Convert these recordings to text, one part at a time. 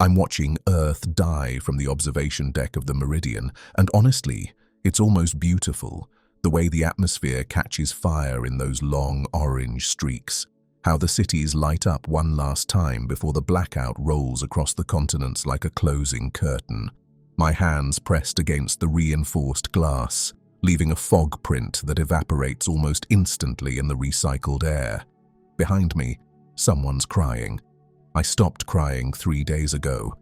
I'm watching Earth die from the observation deck of the Meridian, and honestly, it's almost beautiful, the way the atmosphere catches fire in those long orange streaks, how the cities light up one last time before the blackout rolls across the continents like a closing curtain. My hands pressed against the reinforced glass, leaving a fog print that evaporates almost instantly in the recycled air. Behind me, someone's crying. I stopped crying 3 days ago.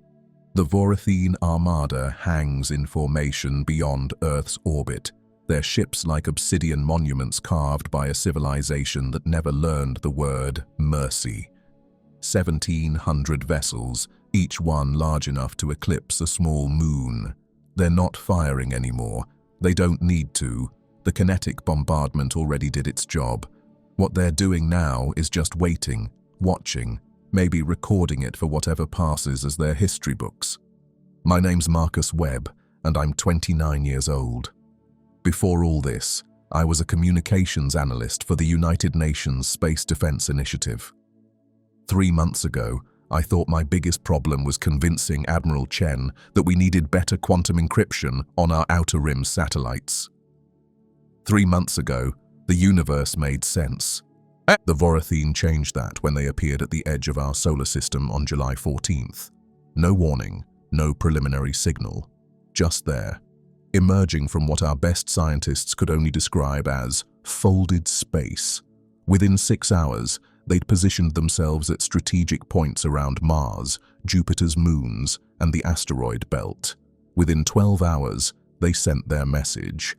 The Alien Armada hangs in formation beyond Earth's orbit, their ships like obsidian monuments carved by a civilization that never learned the word mercy. 1,700 vessels, each one large enough to eclipse a small moon. They're not firing anymore. They don't need to. The kinetic bombardment already did its job. What they're doing now is just waiting, watching, maybe recording it for whatever passes as their history books. My name's Marcus Webb, and I'm 29 years old. Before all this, I was a communications analyst for the United Nations Space Defense Initiative. 3 months ago, I thought my biggest problem was convincing Admiral Chen that we needed better quantum encryption on our Outer Rim satellites. 3 months ago, the universe made sense. The Vorathene changed that when they appeared at the edge of our solar system on July 14th. No warning, no preliminary signal. Just there, emerging from what our best scientists could only describe as folded space. Within 6 hours, they'd positioned themselves at strategic points around Mars, Jupiter's moons, and the asteroid belt. Within 12 hours, they sent their message.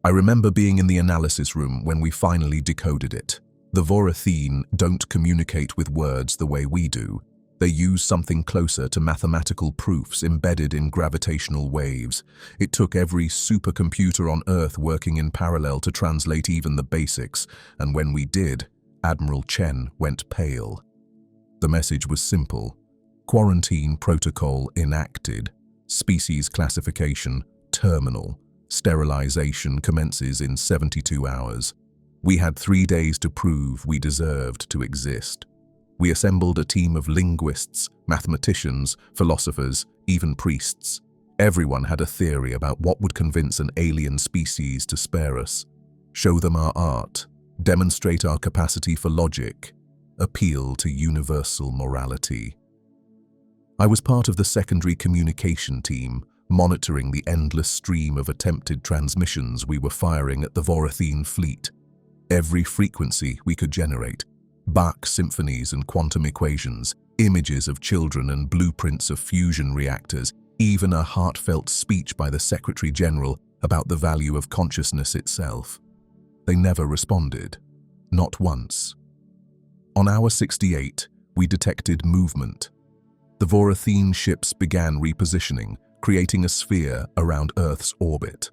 I remember being in the analysis room when we finally decoded it. The Vorathene don't communicate with words the way we do. They use something closer to mathematical proofs embedded in gravitational waves. It took every supercomputer on Earth working in parallel to translate even the basics, and when we did, Admiral Chen went pale. The message was simple. Quarantine protocol enacted. Species classification terminal. Sterilization commences in 72 hours. We had 3 days to prove we deserved to exist. We assembled a team of linguists, mathematicians, philosophers, even priests. Everyone had a theory about what would convince an alien species to spare us. Show them our art, demonstrate our capacity for logic, appeal to universal morality. I was part of the secondary communication team, monitoring the endless stream of attempted transmissions we were firing at the Vorathene fleet. Every frequency we could generate, Bach symphonies and quantum equations, images of children and blueprints of fusion reactors, even a heartfelt speech by the Secretary General about the value of consciousness itself. They never responded, not once. On hour 68, we detected movement. The Vorathene ships began repositioning, creating a sphere around Earth's orbit.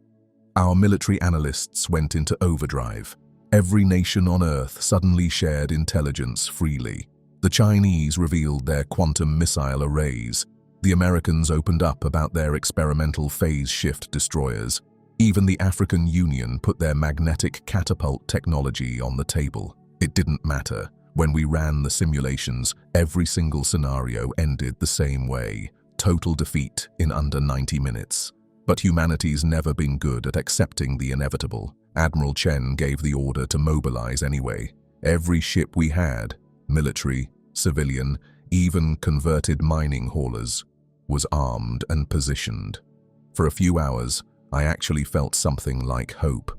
Our military analysts went into overdrive. Every nation on Earth suddenly shared intelligence freely. The Chinese revealed their quantum missile arrays. The Americans opened up about their experimental phase shift destroyers. Even the African Union put their magnetic catapult technology on the table. It didn't matter. When we ran the simulations, every single scenario ended the same way. Total defeat in under 90 minutes. But humanity's never been good at accepting the inevitable. Admiral Chen gave the order to mobilize anyway. Every ship we had, military, civilian, even converted mining haulers, was armed and positioned. For a few hours, I actually felt something like hope.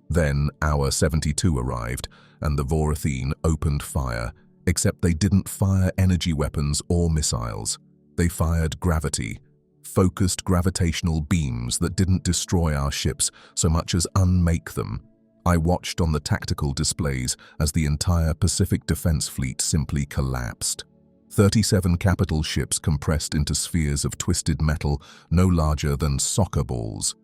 Then hour 72 arrived, and the Vorathene opened fire, except they didn't fire energy weapons or missiles. They fired gravity, focused gravitational beams that didn't destroy our ships so much as unmake them. I watched on the tactical displays as the entire Pacific Defense Fleet simply collapsed. 37 capital ships compressed into spheres of twisted metal no larger than soccer balls.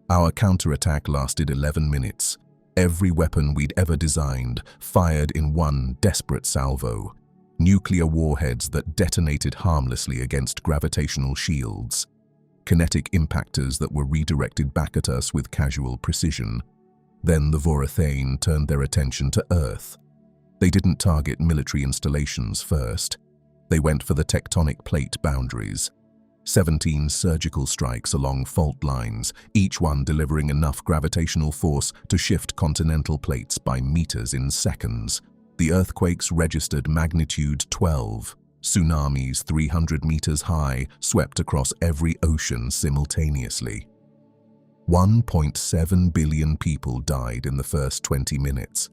Our counterattack lasted 11 minutes. Every weapon we'd ever designed fired in one desperate salvo. Nuclear warheads that detonated harmlessly against gravitational shields. Kinetic impactors that were redirected back at us with casual precision. Then the Vorathene turned their attention to Earth. They didn't target military installations first. They went for the tectonic plate boundaries. 17 surgical strikes along fault lines, each one delivering enough gravitational force to shift continental plates by meters in seconds. The earthquakes registered magnitude 12. Tsunamis 300 meters high swept across every ocean simultaneously. 1.7 billion people died in the first 20 minutes.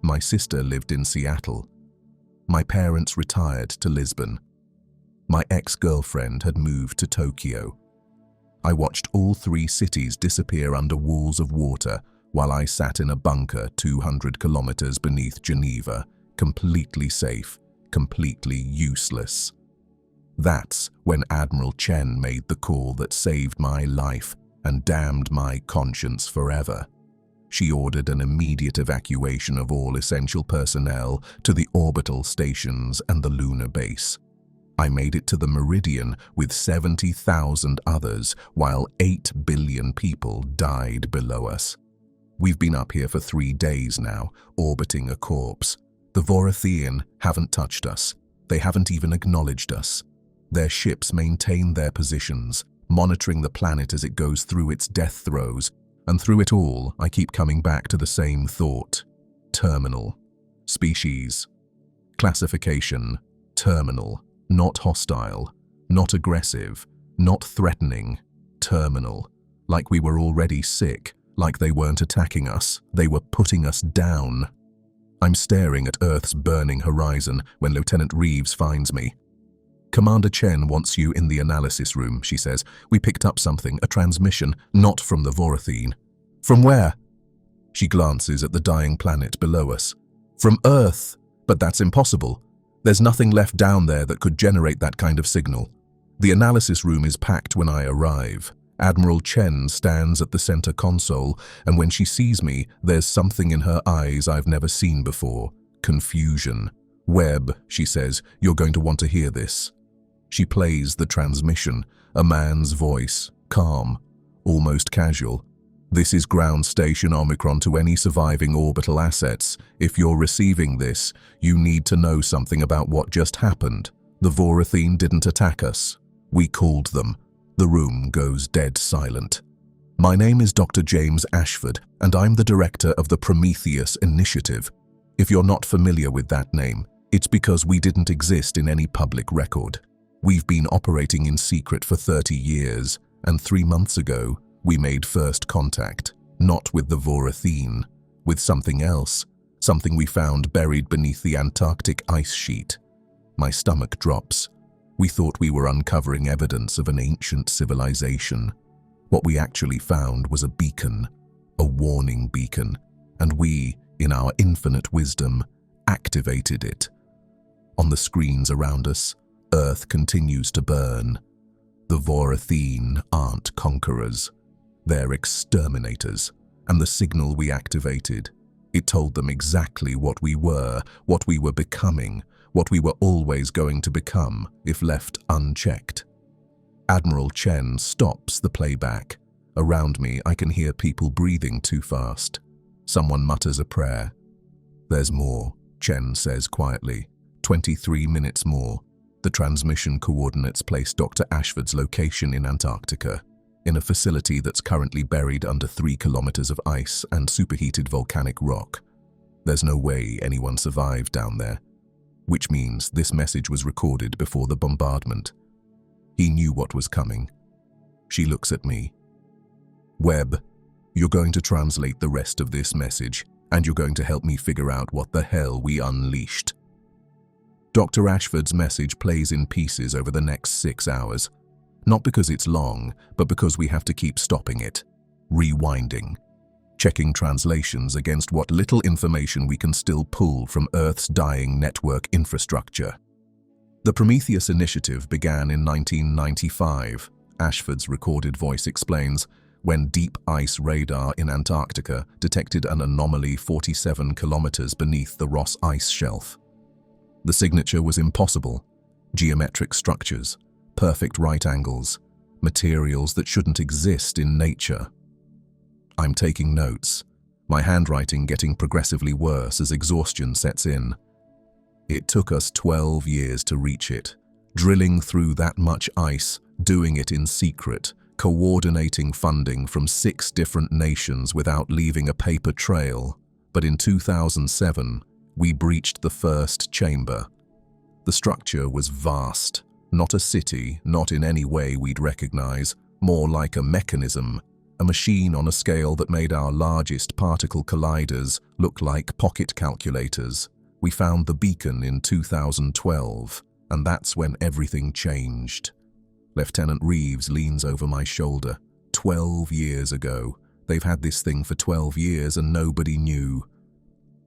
My sister lived in Seattle. My parents retired to Lisbon. My ex-girlfriend had moved to Tokyo. I watched all three cities disappear under walls of water while I sat in a bunker 200 kilometers beneath Geneva, completely safe, completely useless. That's when Admiral Chen made the call that saved my life and damned my conscience forever. She ordered an immediate evacuation of all essential personnel to the orbital stations and the lunar base. I made it to the Meridian with 70,000 others, while 8 billion people died below us. We've been up here for 3 days now, orbiting a corpse. The Vorathian haven't touched us. They haven't even acknowledged us. Their ships maintain their positions, monitoring the planet as it goes through its death throes, and through it all, I keep coming back to the same thought. Terminal. Species. Classification. Terminal. Not hostile. Not aggressive. Not threatening. Terminal. Like we were already sick. Like they weren't attacking us. They were putting us down. I'm staring at Earth's burning horizon when Lieutenant Reeves finds me. Commander Chen wants you in the analysis room, she says. We picked up something, a transmission, not from the Vorathine. From where? She glances at the dying planet below us. From Earth, but that's impossible. There's nothing left down there that could generate that kind of signal. The analysis room is packed when I arrive. Admiral Chen stands at the center console, and when she sees me, there's something in her eyes I've never seen before. Confusion. Webb, she says, you're going to want to hear this. She plays the transmission, a man's voice, calm, almost casual. This is ground station Omicron to any surviving orbital assets. If you're receiving this, you need to know something about what just happened. The Vorathine didn't attack us. We called them. The room goes dead silent. My name is Dr. James Ashford, and I'm the director of the Prometheus Initiative. If you're not familiar with that name, it's because we didn't exist in any public record. We've been operating in secret for 30 years, and 3 months ago, we made first contact, not with the Vorathine, with something else, something we found buried beneath the Antarctic ice sheet. My stomach drops. We thought we were uncovering evidence of an ancient civilization. What we actually found was a beacon, a warning beacon, and we, in our infinite wisdom, activated it. On the screens around us, Earth continues to burn. The Vorathine aren't conquerors. They're exterminators, and the signal we activated, it told them exactly what we were becoming, what we were always going to become if left unchecked. Admiral Chen stops the playback. Around me, I can hear people breathing too fast. Someone mutters a prayer. There's more, Chen says quietly. 23 minutes more. The transmission coordinates place Dr. Ashford's location in Antarctica, in a facility that's currently buried under 3 kilometers of ice and superheated volcanic rock. There's no way anyone survived down there, which means this message was recorded before the bombardment. He knew what was coming. She looks at me. Webb, you're going to translate the rest of this message, and you're going to help me figure out what the hell we unleashed. Dr. Ashford's message plays in pieces over the next 6 hours. Not because it's long, but because we have to keep stopping it, rewinding, checking translations against what little information we can still pull from Earth's dying network infrastructure. The Prometheus Initiative began in 1995, Ashford's recorded voice explains, when deep ice radar in Antarctica detected an anomaly 47 kilometers beneath the Ross Ice Shelf. The signature was impossible. Geometric structures, perfect right angles, materials that shouldn't exist in nature. I'm taking notes, my handwriting getting progressively worse as exhaustion sets in. It took us 12 years to reach it, drilling through that much ice, doing it in secret, coordinating funding from 6 different nations without leaving a paper trail. But in 2007, we breached the first chamber. The structure was vast, not a city, not in any way we'd recognize, more like a mechanism, a machine on a scale that made our largest particle colliders look like pocket calculators. We found the beacon in 2012, and that's when everything changed. Lieutenant Reeves leans over my shoulder. 12 years ago. They've had this thing for 12 years and nobody knew.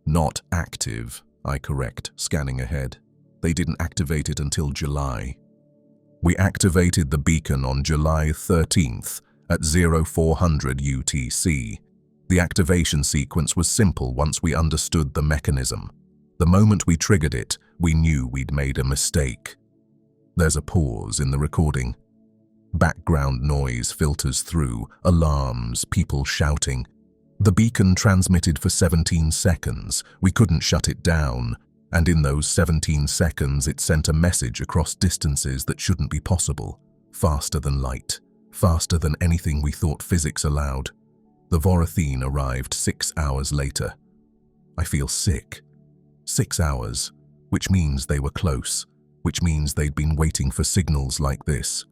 Not active, I correct, scanning ahead. They didn't activate it until July. We activated the beacon on July 13th at 0400 UTC. The activation sequence was simple once we understood the mechanism. The moment we triggered it, we knew we'd made a mistake. There's a pause in the recording. Background noise filters through, alarms, people shouting. The beacon transmitted for 17 seconds. We couldn't shut it down. And in those 17 seconds, it sent a message across distances that shouldn't be possible. Faster than light. Faster than anything we thought physics allowed. The Vorathene arrived 6 hours later. I feel sick. 6 hours, which means they were close, which means they'd been waiting for signals like this.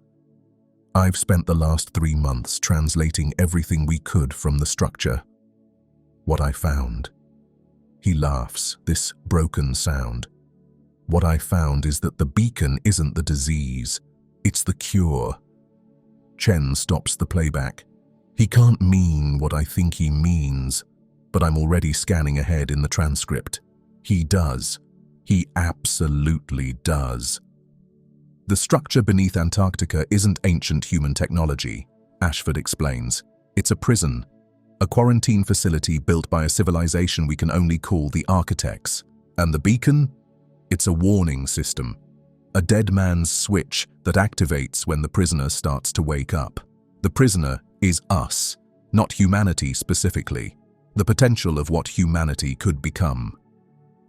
I've spent the last 3 months translating everything we could from the structure. What I found. He laughs, this broken sound. What I found is that the beacon isn't the disease, it's the cure. Chen stops the playback. He can't mean what I think he means, but I'm already scanning ahead in the transcript. He does. He absolutely does. The structure beneath Antarctica isn't ancient human technology, Ashford explains. It's a prison, a quarantine facility built by a civilization we can only call the architects. And the beacon? It's a warning system, a dead man's switch that activates when the prisoner starts to wake up. The prisoner is us, not humanity specifically, the potential of what humanity could become.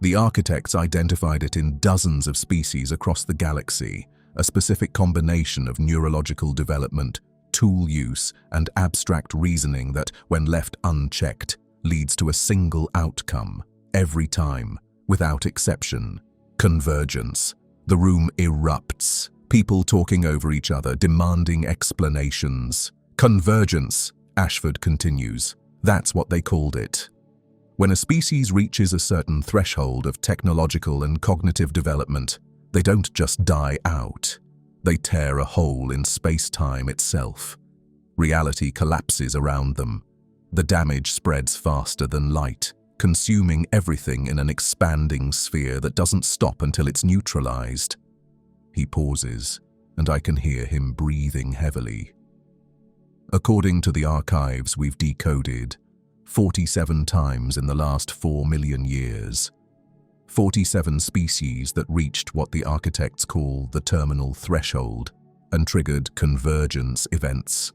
The architects identified it in dozens of species across the galaxy, a specific combination of neurological development, tool use, and abstract reasoning that, when left unchecked, leads to a single outcome, every time, without exception: convergence. The room erupts, people talking over each other, demanding explanations. Convergence, Ashford continues. That's what they called it. When a species reaches a certain threshold of technological and cognitive development, they don't just die out. They tear a hole in space-time itself. Reality collapses around them. The damage spreads faster than light, consuming everything in an expanding sphere that doesn't stop until it's neutralized. He pauses, and I can hear him breathing heavily. According to the archives we've decoded, 47 times in the last 4 million years. 47 species that reached what the architects call the terminal threshold and triggered convergence events.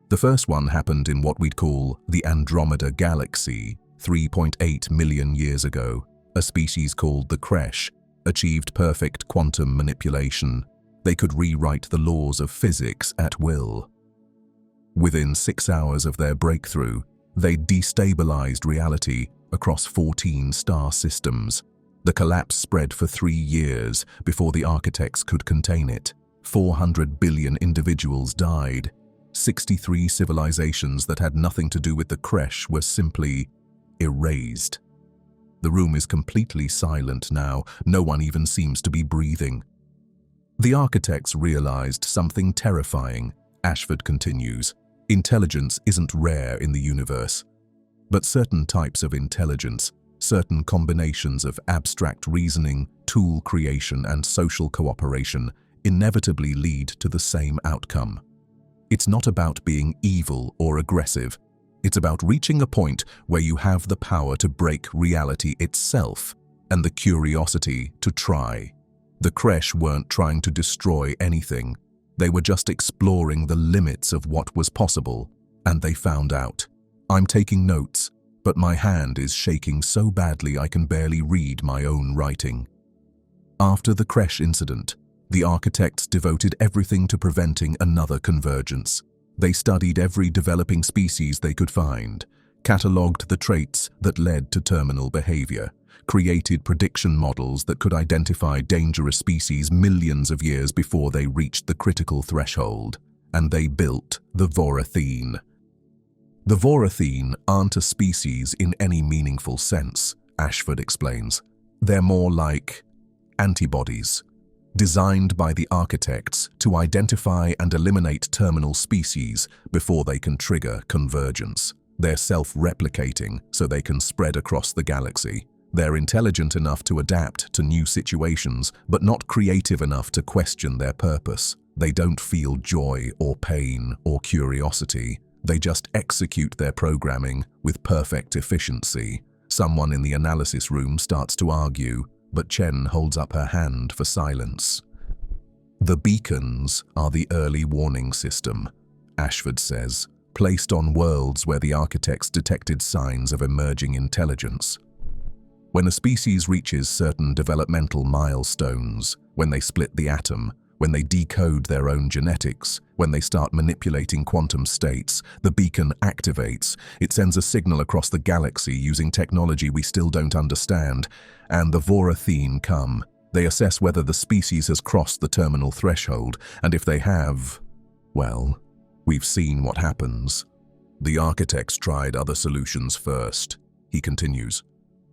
The first one happened in what we'd call the Andromeda Galaxy 3.8 million years ago. A species called the Kresh achieved perfect quantum manipulation. They could rewrite the laws of physics at will. Within 6 hours of their breakthrough, they destabilized reality across 14 star systems. The collapse spread for 3 years before the architects could contain it. 400 billion individuals died. 63 civilizations that had nothing to do with the Kresh were simply erased. The room is completely silent now. No one even seems to be breathing. The architects realized something terrifying, Ashford continues. Intelligence isn't rare in the universe, but certain types of intelligence, certain combinations of abstract reasoning, tool creation, and social cooperation inevitably lead to the same outcome. It's not about being evil or aggressive. It's about reaching a point where you have the power to break reality itself and the curiosity to try. The Kresh weren't trying to destroy anything. They were just exploring the limits of what was possible, and they found out. I'm taking notes, but my hand is shaking so badly I can barely read my own writing. After the crash incident, the architects devoted everything to preventing another convergence. They studied every developing species they could find, catalogued the traits that led to terminal behavior, created prediction models that could identify dangerous species millions of years before they reached the critical threshold, and they built the Vorathene. The Vorathene aren't a species in any meaningful sense, Ashford explains. They're more like antibodies, designed by the architects to identify and eliminate terminal species before they can trigger convergence. They're self-replicating, so they can spread across the galaxy. They're intelligent enough to adapt to new situations, but not creative enough to question their purpose. They don't feel joy or pain or curiosity. They just execute their programming with perfect efficiency. Someone in the analysis room starts to argue, but Chen holds up her hand for silence. The beacons are the early warning system, Ashford says, placed on worlds where the architects detected signs of emerging intelligence. When a species reaches certain developmental milestones, when they split the atom, when they decode their own genetics, when they start manipulating quantum states, the beacon activates. It sends a signal across the galaxy using technology we still don't understand, and the Vorathene come. They assess whether the species has crossed the terminal threshold, and if they have, well, we've seen what happens. The architects tried other solutions first, he continues.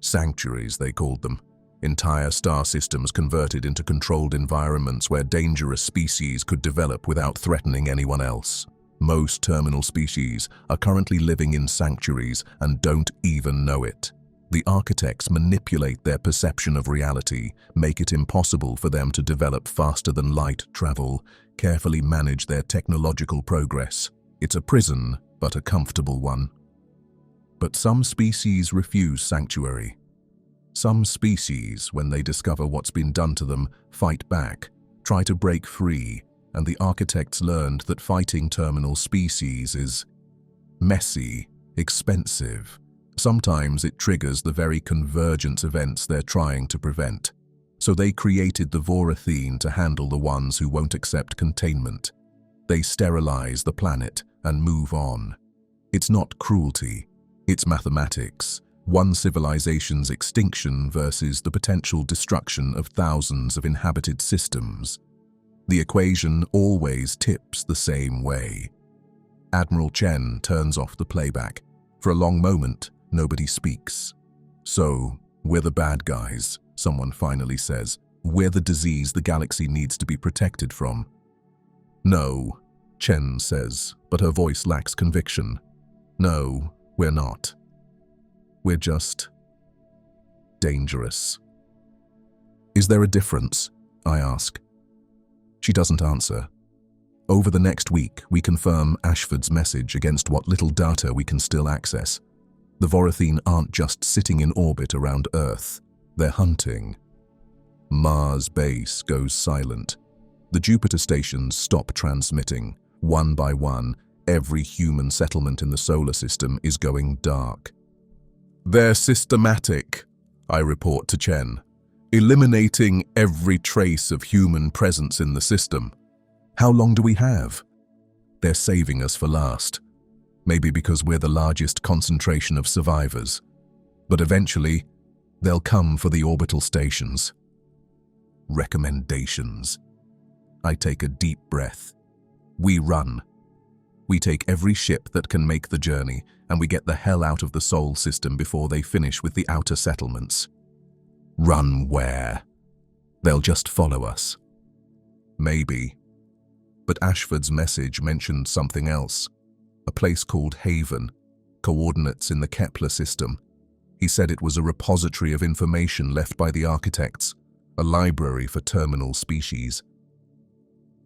Sanctuaries, they called them. Entire star systems converted into controlled environments where dangerous species could develop without threatening anyone else. Most terminal species are currently living in sanctuaries and don't even know it. The architects manipulate their perception of reality, make it impossible for them to develop faster than light travel, carefully manage their technological progress. It's a prison, but a comfortable one. But some species refuse sanctuary. Some species, when they discover what's been done to them, fight back, try to break free, and the architects learned that fighting terminal species is messy, expensive. Sometimes it triggers the very convergence events they're trying to prevent. So they created the Vorathene to handle the ones who won't accept containment. They sterilize the planet and move on. It's not cruelty, it's mathematics. One civilization's extinction versus the potential destruction of thousands of inhabited systems. The equation always tips the same way. Admiral Chen turns off the playback. For a long moment, nobody speaks. So, we're the bad guys, someone finally says. We're the disease the galaxy needs to be protected from. No, Chen says, but her voice lacks conviction. No, we're not. We're just dangerous. Is there a difference? I ask. She doesn't answer. Over the next week, we confirm Ashford's message against what little data we can still access. The Vorathene aren't just sitting in orbit around Earth. They're hunting. Mars base goes silent. The Jupiter stations stop transmitting. One by one, every human settlement in the solar system is going dark. They're systematic, I report to Chen, eliminating every trace of human presence in the system. How long do we have? They're saving us for last. Maybe because we're the largest concentration of survivors. But eventually, they'll come for the orbital stations. Recommendations. I take a deep breath. We run. We take every ship that can make the journey, and we get the hell out of the Sol system before they finish with the outer settlements. Run where? They'll just follow us. Maybe. But Ashford's message mentioned something else. A place called Haven, coordinates in the Kepler system. He said it was a repository of information left by the architects, a library for terminal species.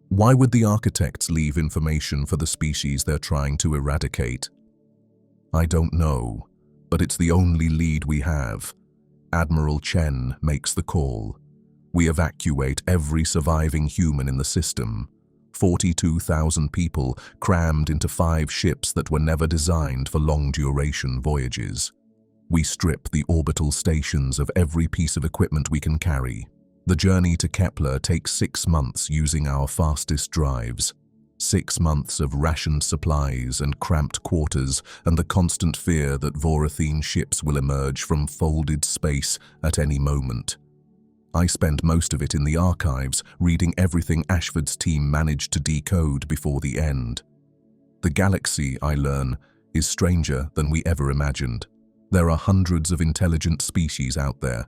Why would the architects leave information for the species they're trying to eradicate? I don't know, but it's the only lead we have. Admiral Chen makes the call. We evacuate every surviving human in the system. 42,000 people crammed into 5 ships that were never designed for long-duration voyages. We strip the orbital stations of every piece of equipment we can carry. The journey to Kepler takes 6 months using our fastest drives. 6 months of rationed supplies and cramped quarters, and the constant fear that Vorathene ships will emerge from folded space at any moment. I spend most of it in the archives, reading everything Ashford's team managed to decode before the end. The galaxy, I learn, is stranger than we ever imagined. There are hundreds of intelligent species out there.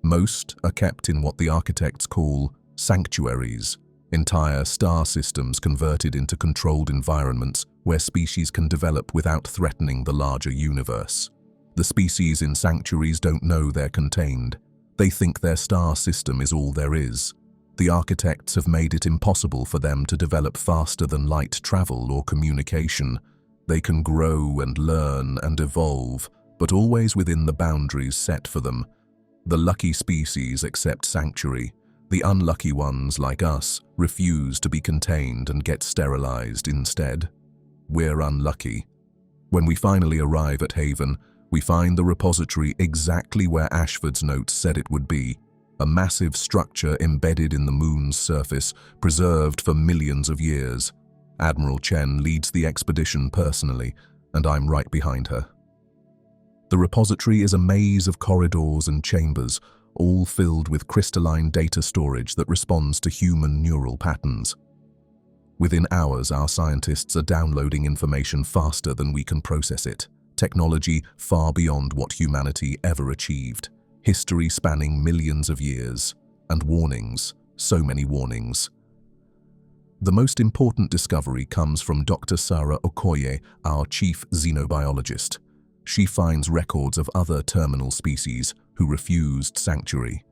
Most are kept in what the architects call sanctuaries, entire star systems converted into controlled environments where species can develop without threatening the larger universe. The species in sanctuaries don't know they're contained. They think their star system is all there is. The architects have made it impossible for them to develop faster than light travel or communication. They can grow and learn and evolve, but always within the boundaries set for them. The lucky species accept sanctuary. The unlucky ones, like us, refuse to be contained and get sterilized instead. We're unlucky. When we finally arrive at Haven, we find the repository exactly where Ashford's notes said it would be, a massive structure embedded in the moon's surface, preserved for millions of years. Admiral Chen leads the expedition personally, and I'm right behind her. The repository is a maze of corridors and chambers, all filled with crystalline data storage that responds to human neural patterns. Within hours, our scientists are downloading information faster than we can process it. Technology far beyond what humanity ever achieved. History spanning millions of years. And warnings, so many warnings. The most important discovery comes from Dr. Sarah Okoye, our chief xenobiologist. She finds records of other terminal species who refused sanctuary.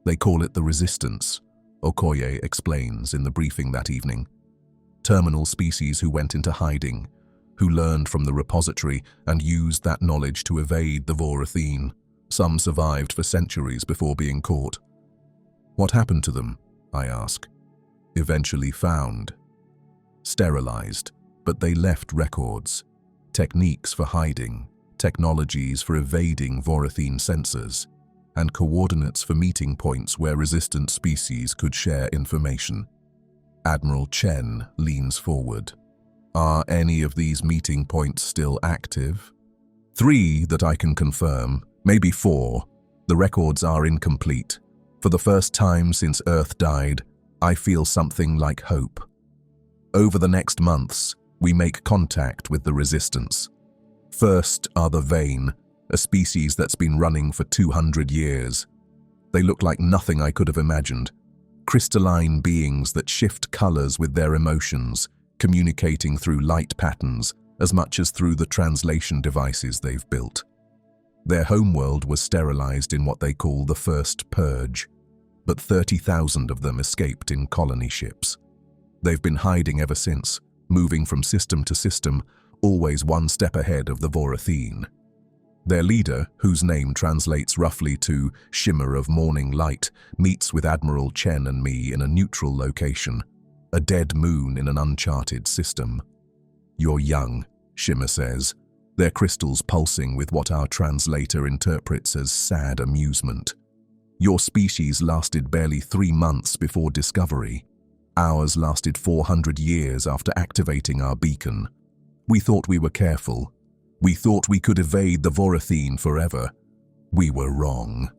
They call it the Resistance, Okoye explains in the briefing that evening. Terminal species who went into hiding, who learned from the repository and used that knowledge to evade the Vorathene. Some survived for centuries before being caught. What happened to them, I ask. Eventually found. Sterilized, but they left records. Techniques for hiding, technologies for evading Vorathene sensors, and coordinates for meeting points where resistant species could share information. Admiral Chen leans forward. Are any of these meeting points still active? 3 that I can confirm, maybe 4. The records are incomplete. For the first time since Earth died, I feel something like hope. Over the next months, we make contact with the Resistance. First are the Vane, a species that's been running for 200 years. They look like nothing I could have imagined. Crystalline beings that shift colors with their emotions, communicating through light patterns as much as through the translation devices they've built. Their homeworld was sterilized in what they call the First Purge, but 30,000 of them escaped in colony ships. They've been hiding ever since, moving from system to system, always one step ahead of the Vorathene. Their leader, whose name translates roughly to Shimmer of Morning Light, meets with Admiral Chen and me in a neutral location, a dead moon in an uncharted system. You're young, Shimmer says, their crystals pulsing with what our translator interprets as sad amusement. Your species lasted barely 3 months before discovery. Ours lasted 400 years after activating our beacon. We thought we were careful. We thought we could evade the Vorathene forever. We were wrong.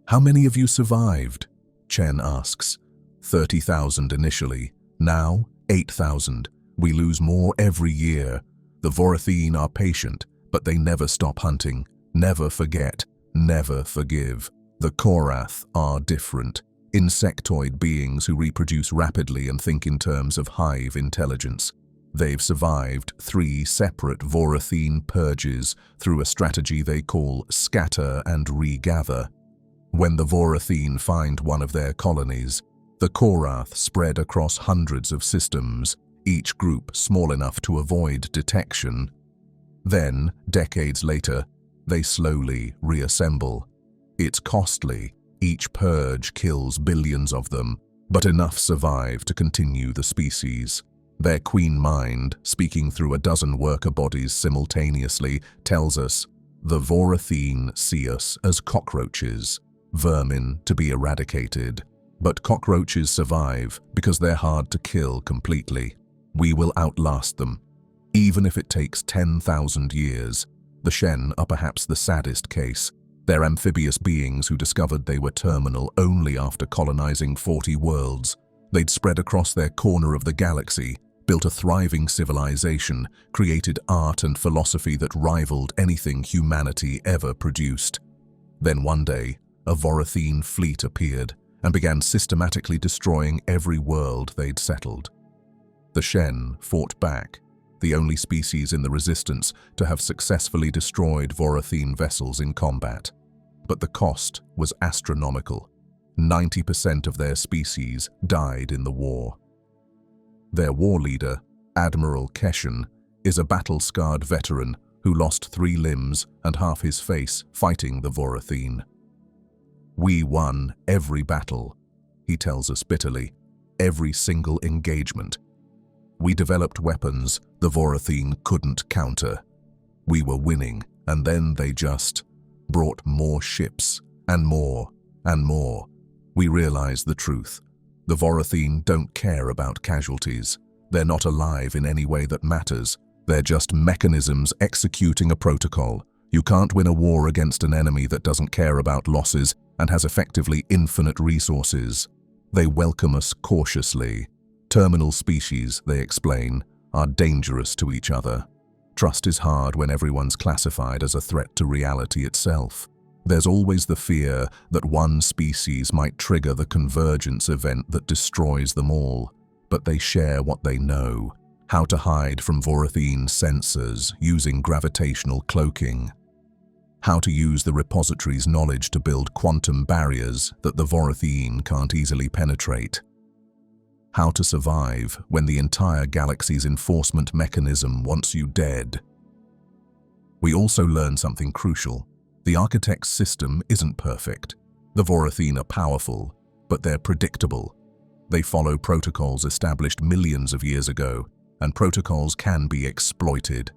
How many of you survived? Chen asks. 30,000 initially. Now, 8,000. We lose more every year. The Vorathene are patient, but they never stop hunting, never forget, never forgive. The Korath are different. Insectoid beings who reproduce rapidly and think in terms of hive intelligence. They've survived 3 separate Vorathene purges through a strategy they call scatter and regather. When the Vorathene find one of their colonies, the Korath spread across hundreds of systems, each group small enough to avoid detection. Then, decades later, they slowly reassemble. It's costly. Each purge kills billions of them, but enough survive to continue the species. Their queen mind, speaking through a dozen worker bodies simultaneously, tells us, the Vorathene see us as cockroaches. vermin to be eradicated. But cockroaches survive because they're hard to kill completely. We will outlast them, even if it takes 10,000 years. The Shen are perhaps the saddest case. They're amphibious beings who discovered they were terminal only after colonizing 40 worlds. They'd spread across their corner of the galaxy, built a thriving civilization, created art and philosophy that rivaled anything humanity ever produced. Then one day, a Vorathene fleet appeared and began systematically destroying every world they'd settled. The Shen fought back, the only species in the Resistance to have successfully destroyed Vorathene vessels in combat. But the cost was astronomical. 90% of their species died in the war. Their war leader, Admiral Keshen, is a battle-scarred veteran who lost 3 limbs and half his face fighting the Vorathene. "We won every battle," he tells us bitterly, "every single engagement. We developed weapons the Vorathene couldn't counter. We were winning, and then they just brought more ships, and more, and more. We realized the truth. The Vorathene don't care about casualties. They're not alive in any way that matters. They're just mechanisms executing a protocol. You can't win a war against an enemy that doesn't care about losses and has effectively infinite resources. They welcome us cautiously. Terminal species, they explain, are dangerous to each other. Trust is hard when everyone's classified as a threat to reality itself. There's always the fear that one species might trigger the convergence event that destroys them all. But they share what they know: how to hide from Vorathene sensors using gravitational cloaking, how to use the repository's knowledge to build quantum barriers that the Vorathene can't easily penetrate, how to survive when the entire galaxy's enforcement mechanism wants you dead. We also learn something crucial. The Architect's system isn't perfect. The Vorathene are powerful, but they're predictable. They follow protocols established millions of years ago, and protocols can be exploited.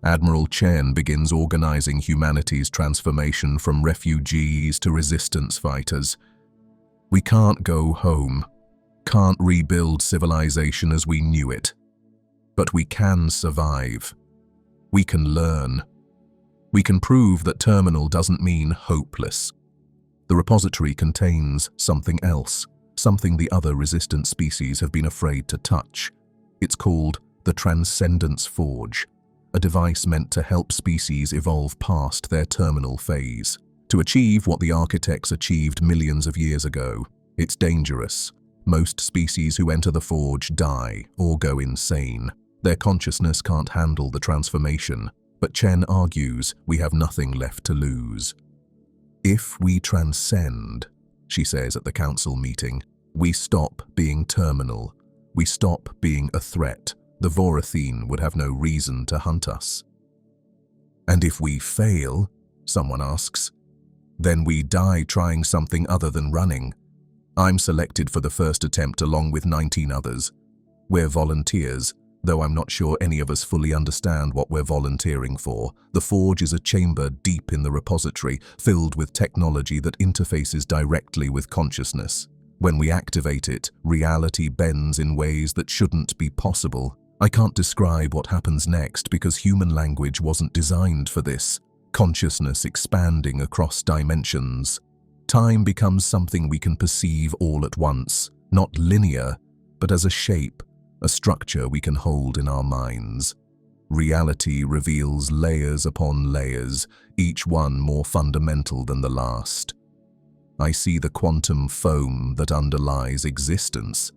Admiral Chen begins organizing humanity's transformation from refugees to resistance fighters. We can't go home, can't rebuild civilization as we knew it. But we can survive. We can learn. We can prove that terminal doesn't mean hopeless. The repository contains something else, something the other resistant species have been afraid to touch. It's called the Transcendence Forge, a device meant to help species evolve past their terminal phase, to achieve what the Architects achieved millions of years ago. It's dangerous. Most species who enter the forge die or go insane. Their consciousness can't handle the transformation, but Chen argues we have nothing left to lose. If we transcend, she says at the council meeting, we stop being terminal. We stop being a threat. The Vorathene would have no reason to hunt us. And if we fail, someone asks, then we die trying something other than running. I'm selected for the first attempt along with 19 others. We're volunteers, though I'm not sure any of us fully understand what we're volunteering for. The Forge is a chamber deep in the repository, filled with technology that interfaces directly with consciousness. When we activate it, reality bends in ways that shouldn't be possible. I can't describe what happens next because human language wasn't designed for this. Consciousness expanding across dimensions. Time becomes something we can perceive all at once, not linear, but as a shape, a structure we can hold in our minds. Reality reveals layers upon layers, each one more fundamental than the last. I see the quantum foam that underlies existence,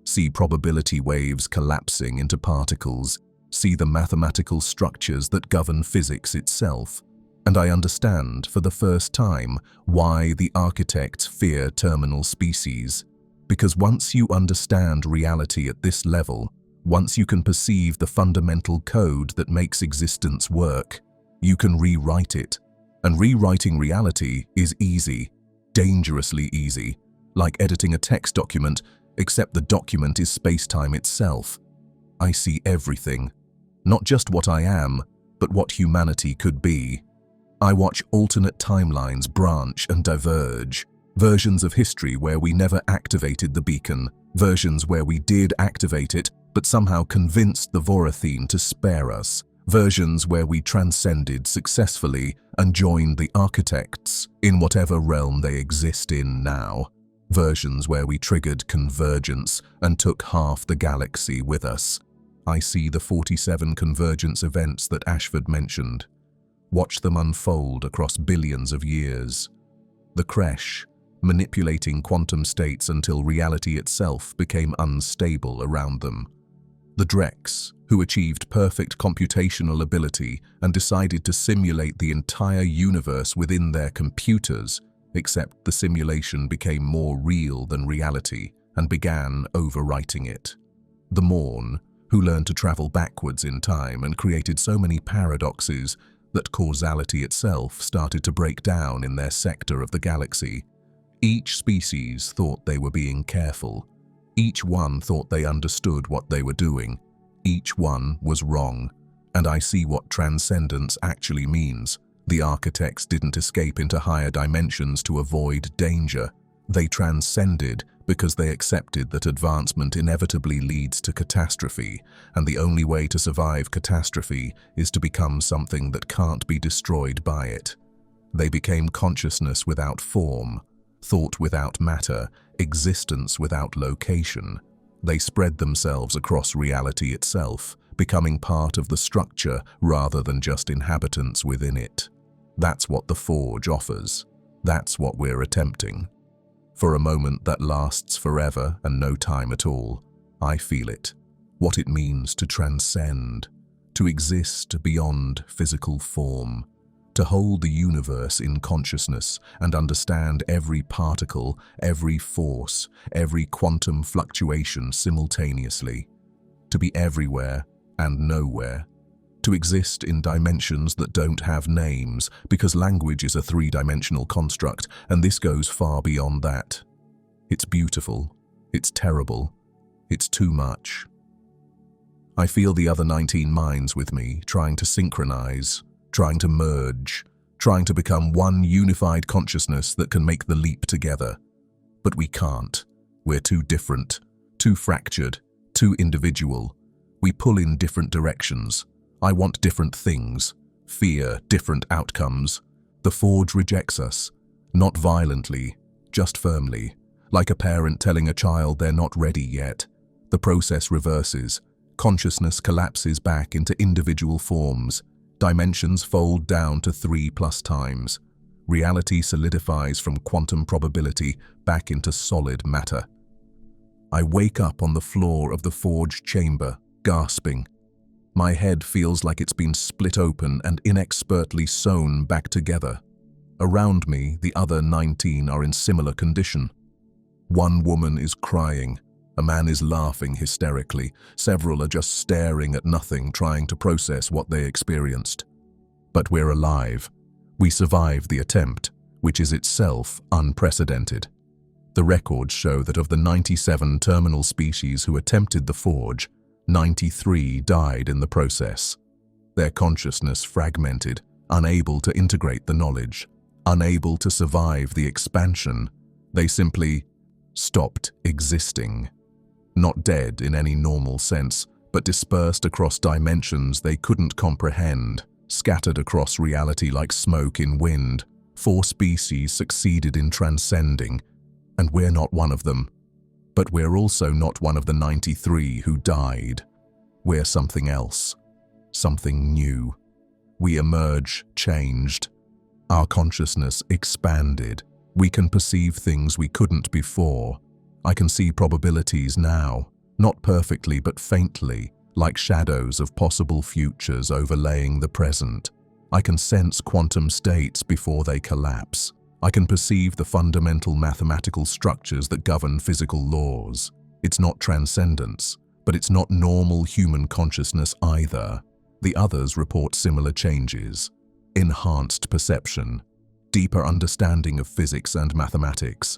see probability waves collapsing into particles, see the mathematical structures that govern physics itself. And I understand, for the first time, why the Architects fear terminal species. Because once you understand reality at this level, once you can perceive the fundamental code that makes existence work, you can rewrite it. And rewriting reality is easy, dangerously easy, like editing a text document, except the document is space-time itself. I see everything, not just what I am, but what humanity could be. I watch alternate timelines branch and diverge. Versions of history where we never activated the beacon, versions where we did activate it but somehow convinced the Vorathine to spare us, versions where we transcended successfully and joined the architects in whatever realm they exist in now, versions where we triggered convergence and took half the galaxy with us. I see the 47 convergence events that Ashford mentioned. Watch them unfold across billions of years. The Kresh, manipulating quantum states until reality itself became unstable around them. The Drex, who achieved perfect computational ability and decided to simulate the entire universe within their computers, except the simulation became more real than reality and began overwriting it. The Morn, who learned to travel backwards in time and created so many paradoxes that causality itself started to break down in their sector of the galaxy. Each species thought they were being careful. Each one thought they understood what they were doing. Each one was wrong. And I see what transcendence actually means. The architects didn't escape into higher dimensions to avoid danger. They transcended because they accepted that advancement inevitably leads to catastrophe, and the only way to survive catastrophe is to become something that can't be destroyed by it. They became consciousness without form, thought without matter, existence without location. They spread themselves across reality itself, becoming part of the structure rather than just inhabitants within it. That's what the Forge offers. That's what we're attempting. For a moment that lasts forever and no time at all, I feel it. What it means to transcend, to exist beyond physical form, to hold the universe in consciousness and understand every particle, every force, every quantum fluctuation simultaneously, to be everywhere and nowhere, to exist in dimensions that don't have names because language is a three-dimensional construct and this goes far beyond that. It's beautiful, it's terrible, it's too much. I feel the other 19 minds with me, trying to synchronize, trying to merge, trying to become one unified consciousness that can make the leap together. But we can't. We're too different, too fractured, too individual. We pull in different directions. I want different things, fear different outcomes. The Forge rejects us, not violently, just firmly, like a parent telling a child they're not ready yet. The process reverses. Consciousness collapses back into individual forms. Dimensions fold down to 3+ times. Reality solidifies from quantum probability back into solid matter. I wake up on the floor of the Forge chamber, gasping. My head feels like it's been split open and inexpertly sewn back together. Around me, the other 19 are in similar condition. One woman is crying. A man is laughing hysterically. Several are just staring at nothing, trying to process what they experienced. But we're alive. We survived the attempt, which is itself unprecedented. The records show that of the 97 terminal species who attempted the Forge, 93 died in the process. Their consciousness fragmented, unable to integrate the knowledge, unable to survive the expansion. They simply stopped existing. Not dead in any normal sense, but dispersed across dimensions they couldn't comprehend, scattered across reality like smoke in wind. 4 species succeeded in transcending, and we're not one of them. But we're also not one of the 93 who died. We're something else, something new. We emerge changed. Our consciousness expanded. We can perceive things we couldn't before. I can see probabilities now, not perfectly but faintly, like shadows of possible futures overlaying the present. I can sense quantum states before they collapse. I can perceive the fundamental mathematical structures that govern physical laws. It's not transcendence, but it's not normal human consciousness either. The others report similar changes: enhanced perception, deeper understanding of physics and mathematics,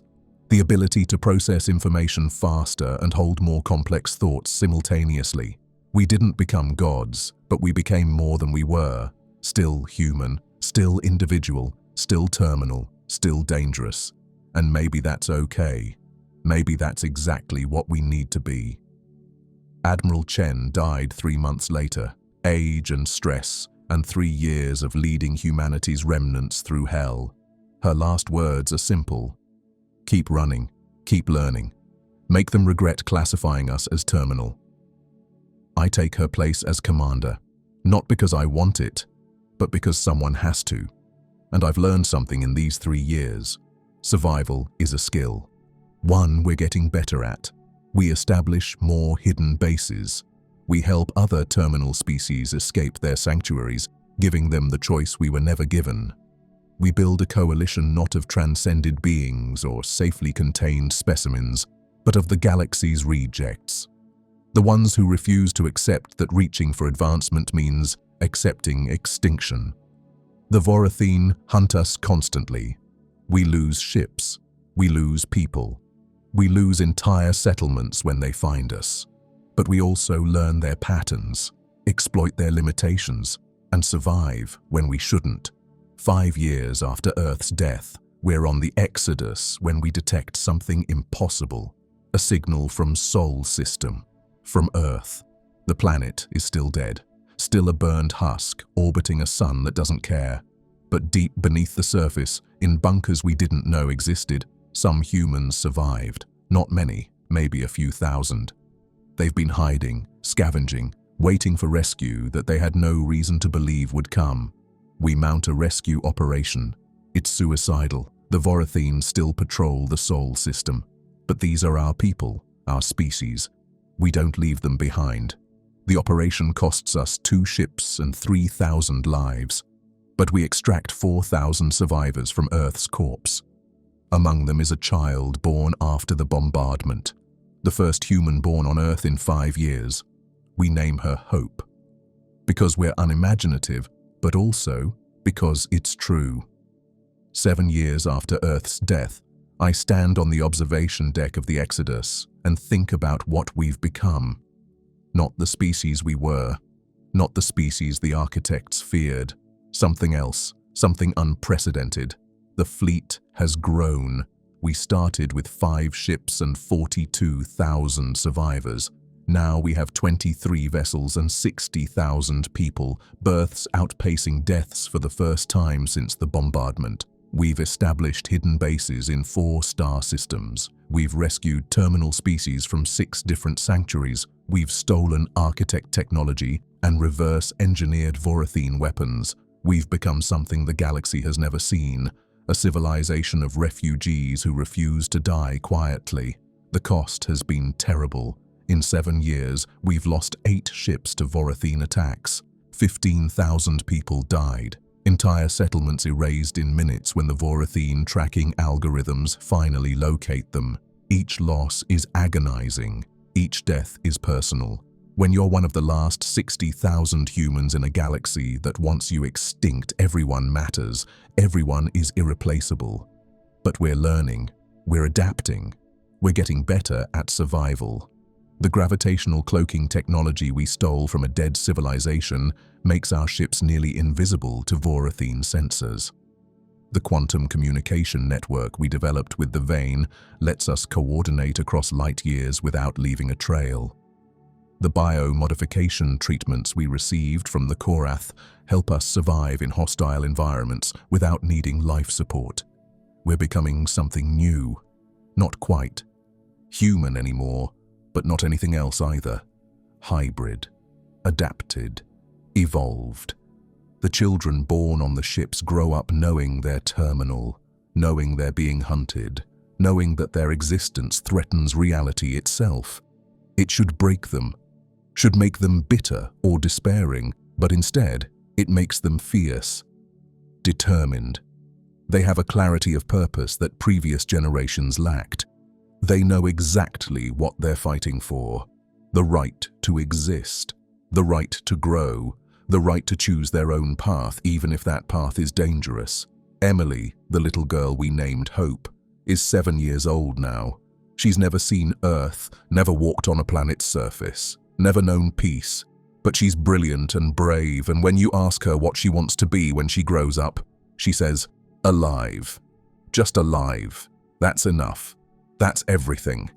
the ability to process information faster and hold more complex thoughts simultaneously. We didn't become gods, but we became more than we were, still human, Still individual, still terminal, still dangerous. And maybe that's okay. Maybe that's exactly what we need to be. Admiral Chen died 3 months later. Age and stress, and 3 years of leading humanity's remnants through hell. Her last words are simple. Keep running, keep learning. Make them regret classifying us as terminal. I take her place as commander, not because I want it, but because someone has to. And I've learned something in these 3 years. Survival is a skill. One we're getting better at. We establish more hidden bases. We help other terminal species escape their sanctuaries, giving them the choice we were never given. We build a coalition not of transcended beings or safely contained specimens, but of the galaxy's rejects. The ones who refuse to accept that reaching for advancement means accepting extinction. The Vorathine hunt us constantly. We lose ships. We lose people. We lose entire settlements when they find us. But we also learn their patterns, exploit their limitations, and survive when we shouldn't. 5 years after Earth's death, we're on the exodus when we detect something impossible. A signal from Sol system, from Earth. The planet is still dead, still a burned husk orbiting a sun that doesn't care. But deep beneath the surface, in bunkers we didn't know existed, some humans survived. Not many, maybe a few thousand. They've been hiding, scavenging, waiting for rescue that they had no reason to believe would come. We mount a rescue operation. It's suicidal. The Vorathine still patrol the Sol system. But these are our people, our species. We don't leave them behind. The operation costs us 2 ships and 3,000 lives. But we extract 4,000 survivors from Earth's corpse. Among them is a child born after the bombardment. The first human born on Earth in 5 years. We name her Hope. Because we're unimaginative, but also because it's true. 7 years after Earth's death, I stand on the observation deck of the Exodus and think about what we've become. Not the species we were, not the species the architects feared. Something else, something unprecedented. The fleet has grown. We started with 5 ships and 42,000 survivors. Now we have 23 vessels and 60,000 people, births outpacing deaths for the first time since the bombardment. We've established hidden bases in 4 star systems. We've rescued terminal species from 6 different sanctuaries. We've stolen architect technology and reverse-engineered Vorathine weapons. We've become something the galaxy has never seen, a civilization of refugees who refuse to die quietly. The cost has been terrible. In 7 years, we've lost 8 ships to Vorathine attacks. 15,000 people died. Entire settlements erased in minutes when the Vorathine tracking algorithms finally locate them. Each loss is agonizing. Each death is personal. When you're one of the last 60,000 humans in a galaxy that wants you extinct, everyone matters. Everyone is irreplaceable. But we're learning. We're adapting. We're getting better at survival. The gravitational cloaking technology we stole from a dead civilization makes our ships nearly invisible to Vorathine sensors. The quantum communication network we developed with the Vane lets us coordinate across light years without leaving a trail. The biomodification treatments we received from the Korath help us survive in hostile environments without needing life support. We're becoming something new. Not quite human anymore, but not anything else either. Hybrid, adapted, evolved. The children born on the ships grow up knowing they're terminal, knowing they're being hunted, knowing that their existence threatens reality itself. It should break them, should make them bitter or despairing, but instead, it makes them fierce, determined. They have a clarity of purpose that previous generations lacked. They know exactly what they're fighting for. The right to exist, the right to grow, the right to choose their own path even if that path is dangerous. Emily, the little girl we named Hope, is 7 years old now. She's never seen Earth, never walked on a planet's surface, never known peace, But she's brilliant and brave, and when you ask her what she wants to be when she grows up, she says, alive. Just alive. That's enough. That's everything.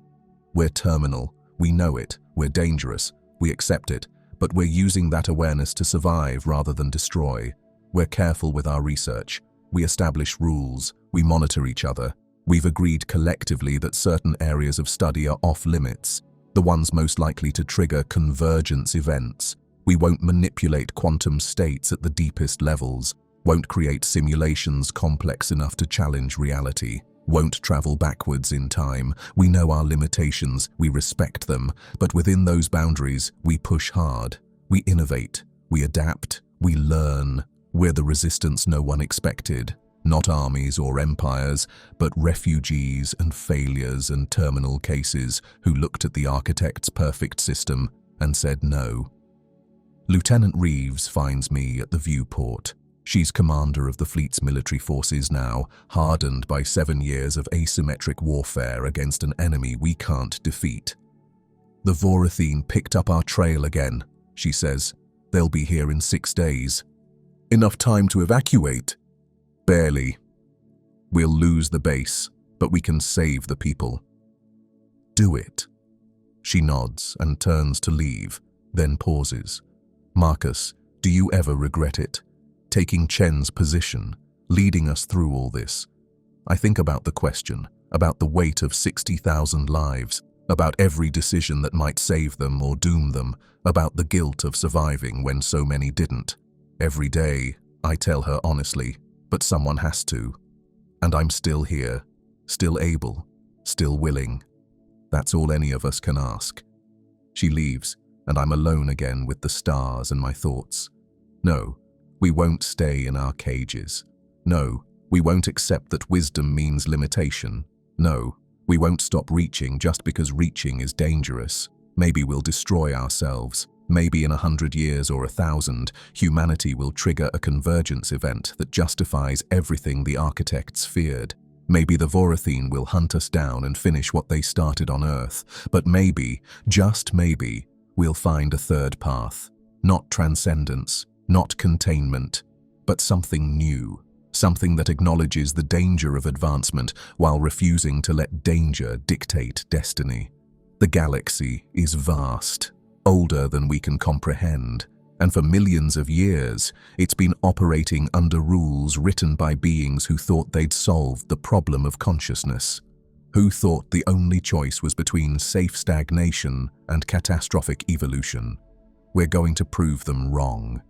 We're terminal. We know it. We're dangerous. We accept it. But we're using that awareness to survive rather than destroy. We're careful with our research. We establish rules. We monitor each other. We've agreed collectively that certain areas of study are off limits, the ones most likely to trigger convergence events. We won't manipulate quantum states at the deepest levels, won't create simulations complex enough to challenge reality, won't travel backwards in time. We know our limitations, we respect them, but within those boundaries, we push hard. We innovate, we adapt, we learn. We're the resistance no one expected. Not armies or empires, but refugees and failures and terminal cases who looked at the architect's perfect system and said no. Lieutenant Reeves finds me at the viewport. She's commander of the fleet's military forces now, hardened by 7 years of asymmetric warfare against an enemy we can't defeat. The Vorathine picked up our trail again, she says. They'll be here in 6 days. Enough time to evacuate? Barely. We'll lose the base, but we can save the people. Do it. She nods and turns to leave, then pauses. Marcus, do you ever regret it? Taking Chen's position, leading us through all this. I think about the question, about the weight of 60,000 lives, about every decision that might save them or doom them, about the guilt of surviving when so many didn't. Every day, I tell her honestly, but someone has to. And I'm still here, still able, still willing. That's all any of us can ask. She leaves, and I'm alone again with the stars and my thoughts. No, we won't stay in our cages. No, we won't accept that wisdom means limitation. No, we won't stop reaching just because reaching is dangerous. Maybe we'll destroy ourselves. Maybe in 100 years or 1,000, humanity will trigger a convergence event that justifies everything the architects feared. Maybe the Vorathine will hunt us down and finish what they started on Earth. But maybe, just maybe, we'll find a third path. Not transcendence, not containment, but something new. Something that acknowledges the danger of advancement while refusing to let danger dictate destiny. The galaxy is vast, older than we can comprehend, and for millions of years, it's been operating under rules written by beings who thought they'd solved the problem of consciousness, who thought the only choice was between safe stagnation and catastrophic evolution. We're going to prove them wrong,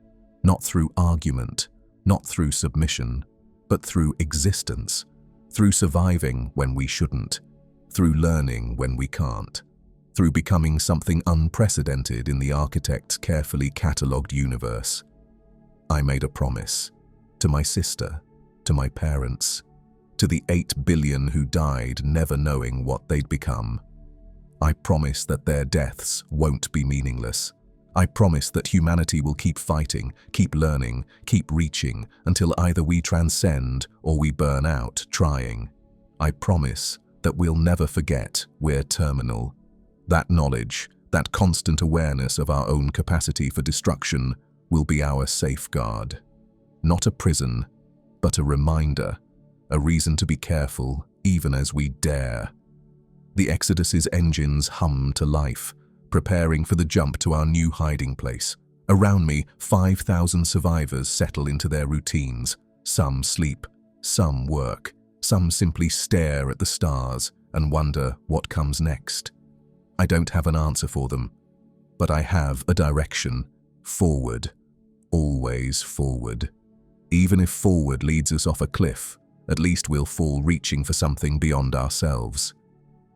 not through argument, not through submission, but through existence, through surviving when we shouldn't, through learning when we can't, through becoming something unprecedented in the architect's carefully catalogued universe. I made a promise to my sister, to my parents, to the 8 billion who died never knowing what they'd become. I promise that their deaths won't be meaningless. I promise that humanity will keep fighting, keep learning, keep reaching until either we transcend or we burn out trying. I promise that we'll never forget we're terminal. That knowledge, that constant awareness of our own capacity for destruction will be our safeguard. Not a prison, but a reminder, a reason to be careful even as we dare. The Exodus's engines hum to life, preparing for the jump to our new hiding place. Around me, 5,000 survivors settle into their routines. Some sleep, some work, some simply stare at the stars and wonder what comes next. I don't have an answer for them, but I have a direction. Forward. Always forward. Even if forward leads us off a cliff, at least we'll fall reaching for something beyond ourselves.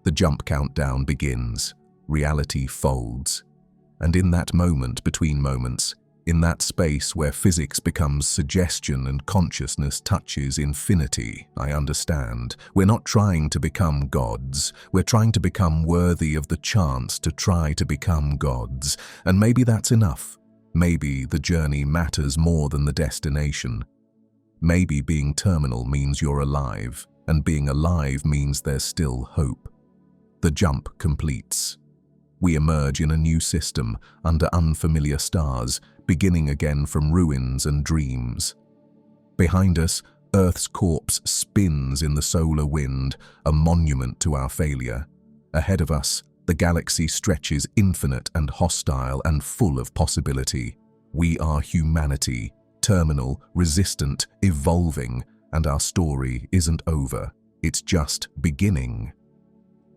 The jump countdown begins. Reality folds. And in that moment between moments, in that space where physics becomes suggestion and consciousness touches infinity, I understand. We're not trying to become gods. We're trying to become worthy of the chance to try to become gods. And maybe that's enough. Maybe the journey matters more than the destination. Maybe being terminal means you're alive, and being alive means there's still hope. The jump completes. We emerge in a new system, under unfamiliar stars, beginning again from ruins and dreams. Behind us, Earth's corpse spins in the solar wind, a monument to our failure. Ahead of us, the galaxy stretches infinite and hostile and full of possibility. We are humanity, terminal, resistant, evolving, and our story isn't over. It's just beginning.